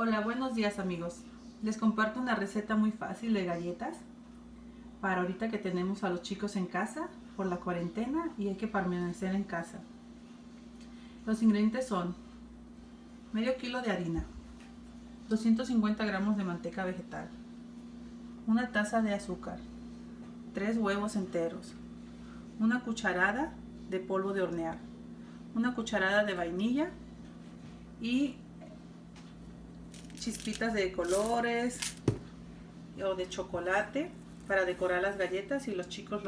Hola, buenos días amigos. Les comparto una receta muy fácil de galletas para ahorita que tenemos a los chicos en casa por la cuarentena y hay que permanecer en casa. Los ingredientes son medio kilo de harina, 250 gramos de manteca vegetal, una taza de azúcar, 3 huevos enteros, una cucharada de polvo de hornear, una cucharada de vainilla y chispitas de colores o de chocolate para decorar las galletas y los chicos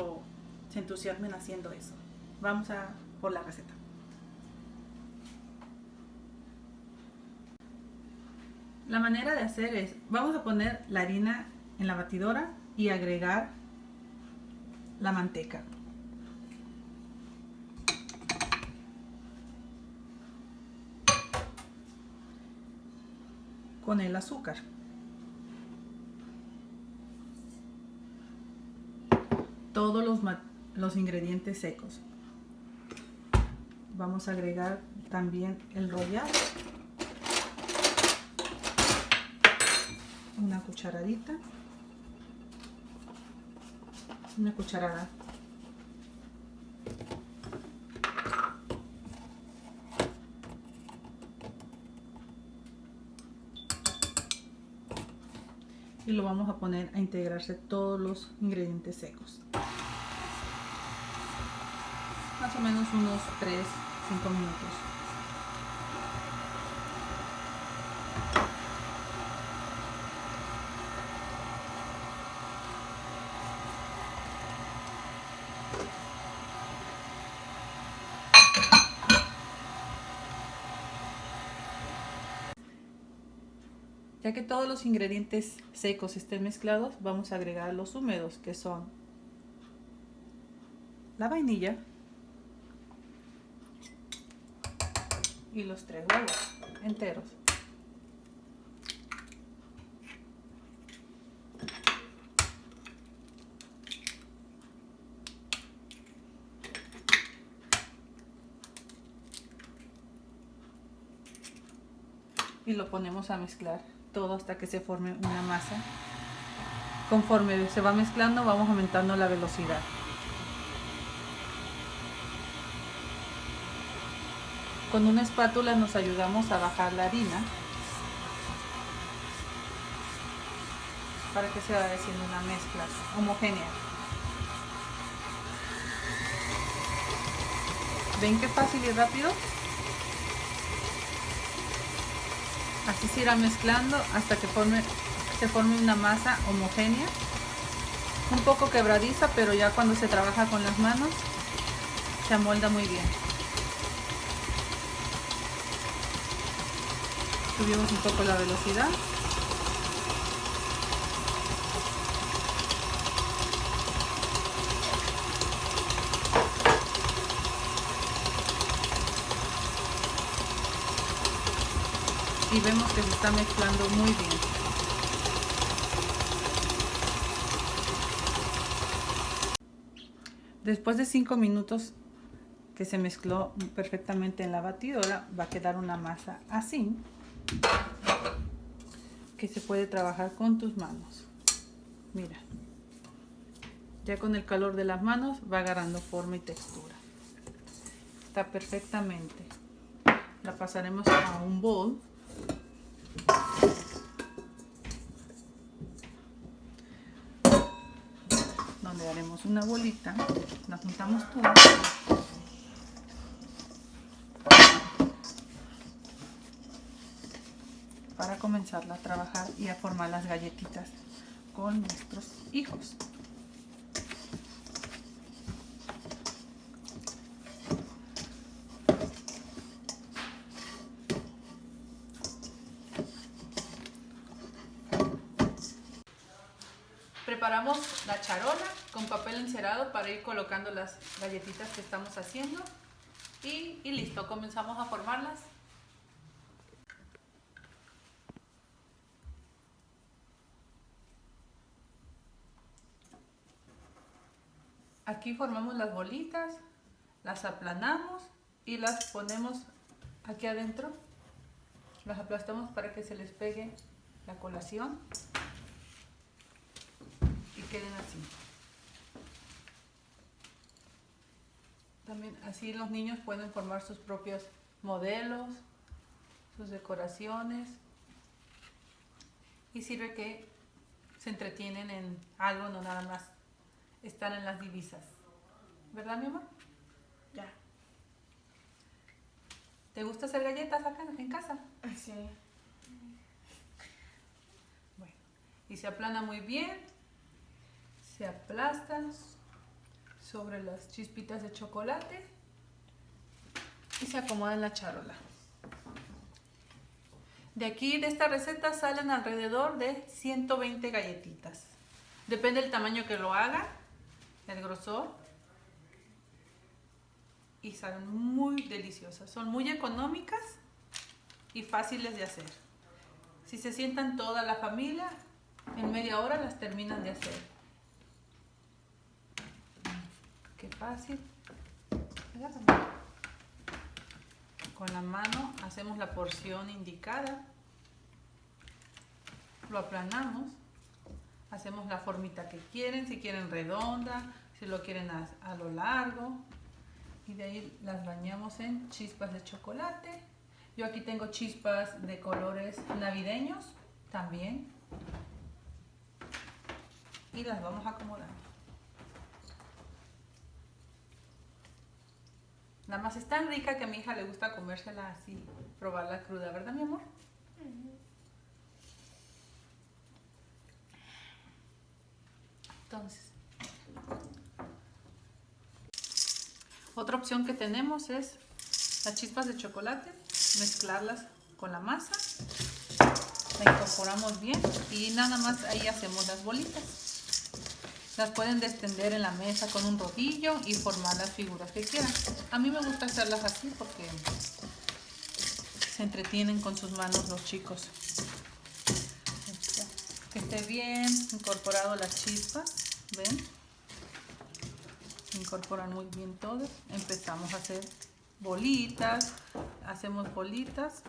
se entusiasmen haciendo eso. Vamos a por la receta. La manera de hacer es, vamos a poner la harina en la batidora y agregar la manteca. Con el azúcar. Todos los ingredientes secos. Vamos a agregar también el royal. Una cucharadita. Una cucharada. Y lo vamos a poner a integrarse todos los ingredientes secos. Más o menos unos 3-5 minutos. Ya que todos los ingredientes secos estén mezclados, vamos a agregar los húmedos, que son la vainilla y los 3 huevos enteros. Y lo ponemos a mezclar todo hasta que se forme una masa. Conforme se va mezclando, vamos aumentando la velocidad. Con una espátula nos ayudamos a bajar la harina para que se vaya haciendo una mezcla homogénea. ¿Ven qué fácil y rápido? Así se irá mezclando hasta que se forme una masa homogénea, un poco quebradiza, pero ya cuando se trabaja con las manos se amolda muy bien. Subimos un poco la velocidad. Y vemos que se está mezclando muy bien. Después de 5 minutos que se mezcló perfectamente en la batidora, va a quedar una masa así, que se puede trabajar con tus manos. Mira, ya con el calor de las manos va agarrando forma y textura. Está perfectamente. La pasaremos a un bol. Donde haremos una bolita, la juntamos todas para comenzarla a trabajar y a formar las galletitas con nuestros hijos. Preparamos la charola con papel encerado para ir colocando las galletitas que estamos haciendo y listo, comenzamos a formarlas. Aquí formamos las bolitas, las aplanamos y las ponemos aquí adentro Las aplastamos para que se les pegue la colación y queden así. También así los niños pueden formar sus propios modelos, sus decoraciones, y sirve que se entretienen en algo, no nada más están en las divisas. ¿Verdad, mi amor? Ya. ¿Te gusta hacer galletas acá en casa? Sí. Bueno, y se aplana muy bien, se aplastan sobre las chispitas de chocolate y se acomoda en la charola. De aquí, de esta receta, salen alrededor de 120 galletitas. Depende del tamaño que lo hagan, el grosor. Y salen muy deliciosas. Son muy económicas y fáciles de hacer. Si se sientan toda la familia, en media hora las terminan de hacer. Qué fácil. Con la mano hacemos la porción indicada, lo aplanamos, hacemos la formita que quieren, si quieren redonda, si lo quieren a lo largo, y de ahí las bañamos en chispas de chocolate. Yo aquí tengo chispas de colores navideños también, y las vamos acomodando. La masa es tan rica que a mi hija le gusta comérsela así, probarla cruda, ¿verdad, mi amor? Entonces, otra opción que tenemos es las chispas de chocolate, mezclarlas con la masa, la incorporamos bien y nada más ahí hacemos las bolitas. Las pueden extender en la mesa con un rodillo y formar las figuras que quieran. A mí me gusta hacerlas así porque se entretienen con sus manos los chicos. Que esté bien incorporado las chispas, ¿ven? Se incorporan muy bien todas. Empezamos a hacer bolitas, hacemos bolitas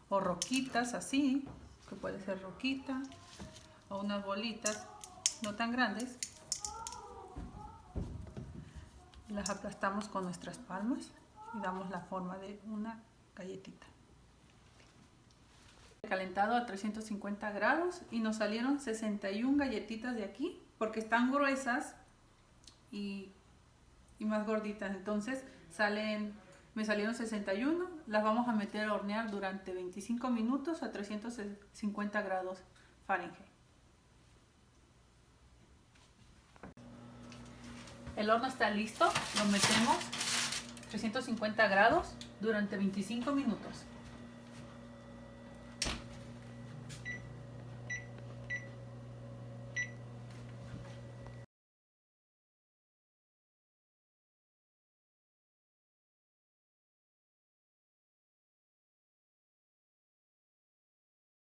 o roquitas así, que puede ser roquita, o unas bolitas no tan grandes. Las aplastamos con nuestras palmas y damos la forma de una galletita. Calentado a 350 grados y nos salieron 61 galletitas de aquí porque están gruesas y más gorditas. Entonces me salieron 61. Las vamos a meter a hornear durante 25 minutos a 350 grados Fahrenheit. El horno está listo, lo metemos 350 grados durante 25 minutos.